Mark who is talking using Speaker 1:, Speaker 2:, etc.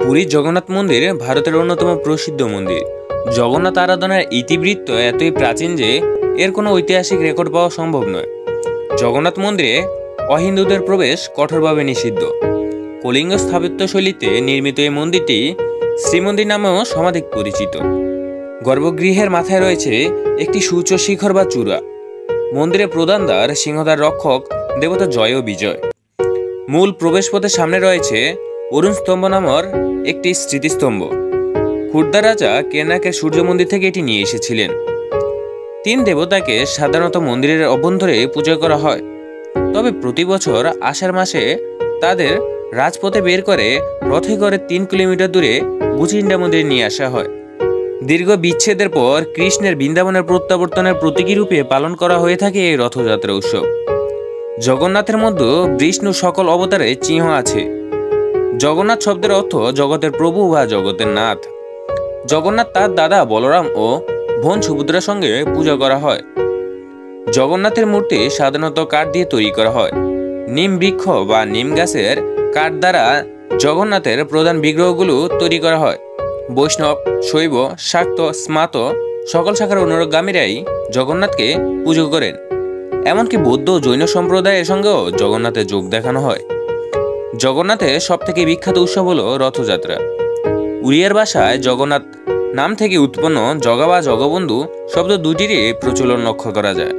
Speaker 1: পুরীর জগন্নাথ মন্দির ভারতের অন্যতম প্রসিদ্ধ মন্দির। জগন্নাথ আরাধনার ইতিবৃত্ত এতই প্রাচীন যে এর কোনো ঐতিহাসিক রেকর্ড পাওয়া সম্ভব নয়। জগন্নাথ মন্দিরে অহিন্দুদের প্রবেশ কঠোরভাবে নিষিদ্ধ। কলিঙ্গ স্থাপত্যশৈলীতে নির্মিত এই মন্দিরটি শ্রীমন্দির নামেও সমাধিক পরিচিত। গর্ভগৃহের মাথায় রয়েছে একটি সুউচ্চ শিখর বা চূড়া। মন্দিরের প্রধানদ্বার, সিংহদ্বার রক্ষক দেবতা জয় ও বিজয়। মূল প্রবেশপথের সামনে রয়েছে অরুণ স্তম্ভ নামক একটি স্মৃতিস্তম্ভ। খুর্দা রাজা কেনাকের সূর্য মন্দির থেকে এটি নিয়ে এসেছিলেন। তিন দেবতাকে সাধারণত মন্দিরের অভ্যন্তরে পূজা করা হয়, তবে প্রতি বছর আষাঢ় মাসে তাদের রাজপথে বের করে রথে করে 3 কিলোমিটার দূরে গুচিন্ডা মন্দিরে নিয়ে আসা হয়। দীর্ঘ বিচ্ছেদের পর কৃষ্ণের বৃন্দাবনের প্রত্যাবর্তনের প্রতীকী রূপে পালন করা হয়ে থাকে এই রথযাত্রা উৎসব। জগন্নাথের মধ্যে বিষ্ণু সকল অবতারে চিহ্ন আছে। জগন্নাথ শব্দের অর্থ জগতের প্রভু বা জগতের নাথ। জগন্নাথ তার দাদা বলরাম ও বোন সুভদ্রার সঙ্গে পূজা করা হয়। জগন্নাথের মূর্তি সাধারণত কাঠ দিয়ে তৈরি করা হয়। নিম বৃক্ষ বা নিম গাছের কাঠ দ্বারা জগন্নাথের প্রধান বিগ্রহগুলো তৈরি করা হয়। বৈষ্ণব, শৈব, শাক্ত, স্মার্ত সকল শাখার অনুগামীরাই জগন্নাথকে পুজো করেন। এমনকি বৌদ্ধ ও জৈন সম্প্রদায়ের সঙ্গেও জগন্নাথের যোগ দেখানো হয়। জগন্নাথের সবথেকে বিখ্যাত উৎসব হলো রথযাত্রা। উড়িয়ার ভাষায় জগন্নাথ নাম থেকে উৎপন্ন জগা বা জগবন্ধু শব্দ দুটিরই প্রচলন লক্ষ্য করা যায়।